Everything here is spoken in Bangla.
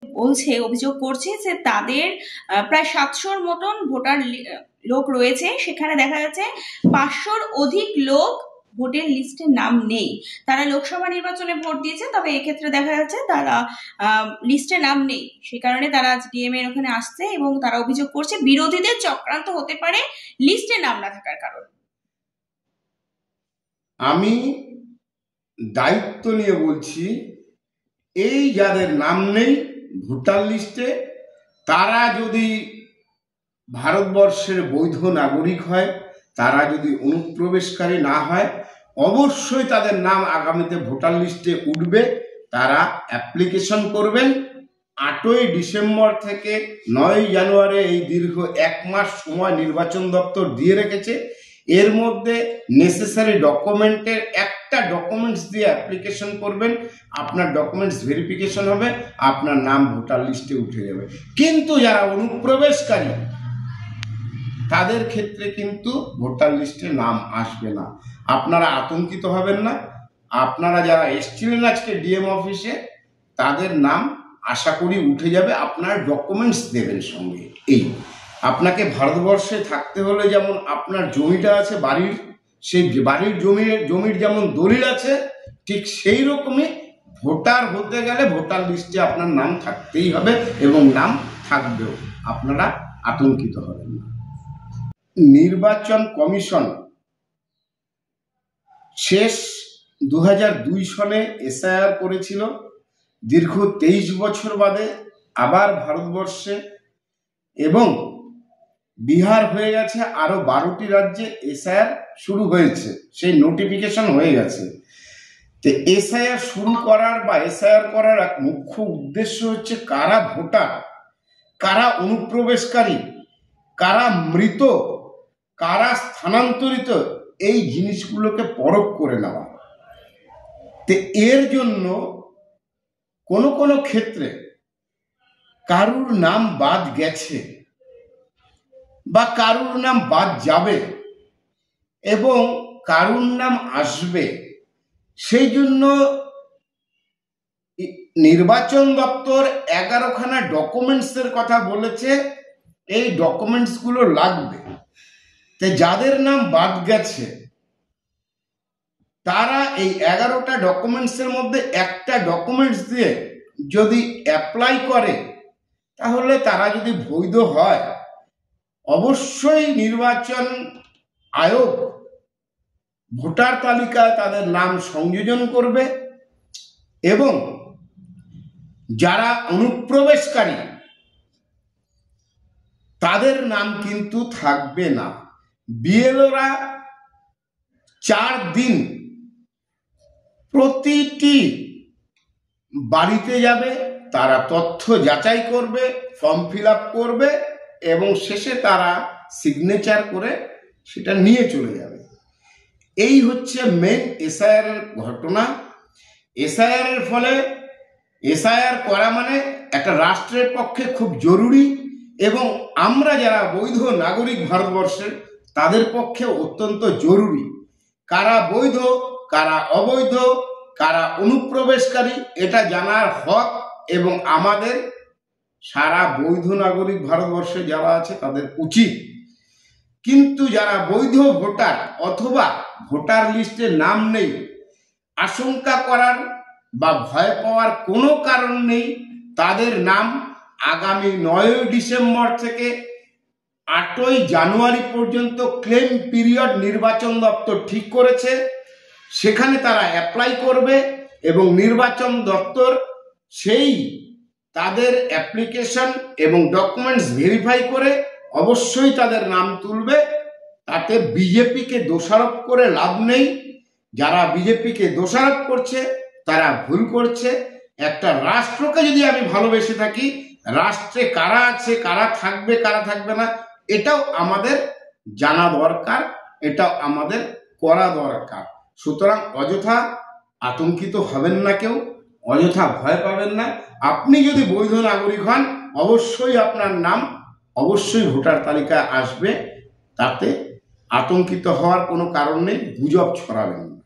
বলছে, অভিযোগ করছে যে তাদের প্রায় 700-র মতন ভোটার লোক রয়েছে, সেখানে দেখা যাচ্ছে 500-র অধিক লোক ভোটের লিস্টে নাম নেই। তারা লোকসভা নির্বাচনে ভোট দিয়েছে, তবে এক্ষেত্রে দেখা যাচ্ছে তারা লিস্টে নাম নেই। সে কারণে তারা আজ ডিএম এর ওখানে আসছে এবং তারা অভিযোগ করছে বিরোধীদের চক্রান্ত হতে পারে লিস্টে নাম না থাকার কারণে। আমি দায়িত্ব নিয়ে বলছি, এই যাদের নাম নেই ভোটার লিস্টে, তারা যদি ভারতবর্ষের বৈধ নাগরিক হয়, তারা যদি অনুপ্রবেশকারী না হয়, অবশ্যই তাদের নাম আগামীতে ভোটার লিস্টে উঠবে। তারা অ্যাপ্লিকেশন করবেন। 8ই ডিসেম্বর থেকে 9ই জানুয়ারি, এই দীর্ঘ 1 মাস সময় নির্বাচন দপ্তর দিয়ে রেখেছে। এর মধ্যে নেসেসারি ডকুমেন্টের একটা ডকুমেন্টস দিয়ে অ্যাপ্লিকেশন করবেন, আপনার ডকুমেন্টস ভেরিফিকেশন হবে, আপনার নাম ভোটার লিস্টে উঠে যাবে। কিন্তু যারা অনুপ্রবেশকারী তাদের ক্ষেত্রে কিন্তু ভোটার লিস্টে নাম আসবে না। আপনারা আতঙ্কিত হবেন না। আপনারা যারা এসেছিলেন আজকে ডিএম অফিসে, তাদের নাম আশা করি উঠে যাবে। আপনার ডকুমেন্টস দেবেন সঙ্গে। এই আপনাকে ভারতবর্ষে থাকতে হলে যেমন আপনার জমিটা আছে বাড়ির, সেই বাড়ির জমির যেমন দলিল আছে, ঠিক সেই রকমই ভোটার হতে গেলে ভোটার লিস্টে আপনার নাম থাকতেই হবে এবং নাম থাকবেও। আপনারা আতঙ্কিত হবেন না। নির্বাচন কমিশন শেষ 2002 সনে এসআইআর করেছিল। দীর্ঘ 23 বছর বাদে আবার ভারতবর্ষে এবং বিহার হয়ে গেছে, আরো 12টি রাজ্যে এসআইআর শুরু হয়েছে, সেই নোটিফিকেশন হয়ে গেছে। তো এসআইআর শুরু করার বা এসআইআর করার এক মুখ্য উদ্দেশ্য হচ্ছে কারা ভোটার, কারা অনুপ্রবেশকারী, কারা মৃত, কারা স্থানান্তরিত, এই জিনিসগুলোকে পরখ করে নেওয়া। তো এর জন্য কোনো কোনো ক্ষেত্রে কারুর নাম বাদ গেছে বা কারুর নাম বাদ যাবে এবং কারুর নাম আসবে, সেই জন্য নির্বাচন দপ্তর 11খানা ডকুমেন্টসের কথা বলেছে। এই ডকুমেন্টসগুলো লাগবে। তো যাদের নাম বাদ গেছে তারা এই 11টা ডকুমেন্টসের মধ্যে একটা ডকুমেন্টস দিয়ে যদি অ্যাপ্লাই করে, তাহলে তারা যদি বৈধ হয়, অবশ্যই নির্বাচন আয়োগ ভোটার তালিকায় তাদের নাম সংযোজন করবে এবং যারা অনুপ্রবেশকারী তাদের নাম কিন্তু থাকবে না। বিএলওরা 4 দিন প্রতিটি বাড়িতে যাবে, তারা তথ্য যাচাই করবে, ফর্ম ফিল আপ করবে এবং শেষে তারা সিগনেচার করে সেটা নিয়ে চলে যাবে। এই হচ্ছে মেন এসআইআর এর ঘটনা। এসআইআর এর ফলে এসআইআর করা মানে একটা রাষ্ট্রের পক্ষে খুব জরুরি এবং আমরা যারা বৈধ নাগরিক ভারতবর্ষের, তাদের পক্ষে অত্যন্ত জরুরি। কারা বৈধ, কারা অবৈধ, কারা অনুপ্রবেশকারী, এটা জানার হক এবং আমাদের সারা বৈধ নাগরিক ভারতবর্ষে যারা আছে তাদের উচিত। কিন্তু যারা বৈধ ভোটার অথবা ভোটার লিস্টে নাম নেই, আশঙ্কা করার বা ভয় পাওয়ার কোনো কারণ নেই। তাদের নাম আগামী 9ই ডিসেম্বর থেকে 8ই জানুয়ারি পর্যন্ত ক্লেম পিরিয়ড নির্বাচন দপ্তর ঠিক করেছে। সেখানে তারা অ্যাপ্লাই করবে এবং নির্বাচন দপ্তর সেই তাদের অ্যাপ্লিকেশন এবং ডকুমেন্টস ভেরিফাই করে অবশ্যই তাদের নাম তুলবে। তাতে বিজেপিকে দোষারোপ করে লাভ নেই। যারা বিজেপিকে দোষারোপ করছে তারা ভুল করছে। একটা রাষ্ট্রকে যদি আমি ভালোবেসে থাকি, রাষ্ট্রে কারা আছে, কারা থাকবে, কারা থাকবে না, এটাও আমাদের জানা দরকার, এটাও আমাদের করা দরকার। সুতরাং অযথা আতঙ্কিত হবেন না, কেউ অযথা ভয় পাবেন না। আপনি যদি বৈধ নাগরিক হন, অবশ্যই আপনার নাম অবশ্যই ভোটার তালিকায় আসবে। তাতে আতঙ্কিত হওয়ার কোনো কারণ নেই, গুজব ছড়াবেন না।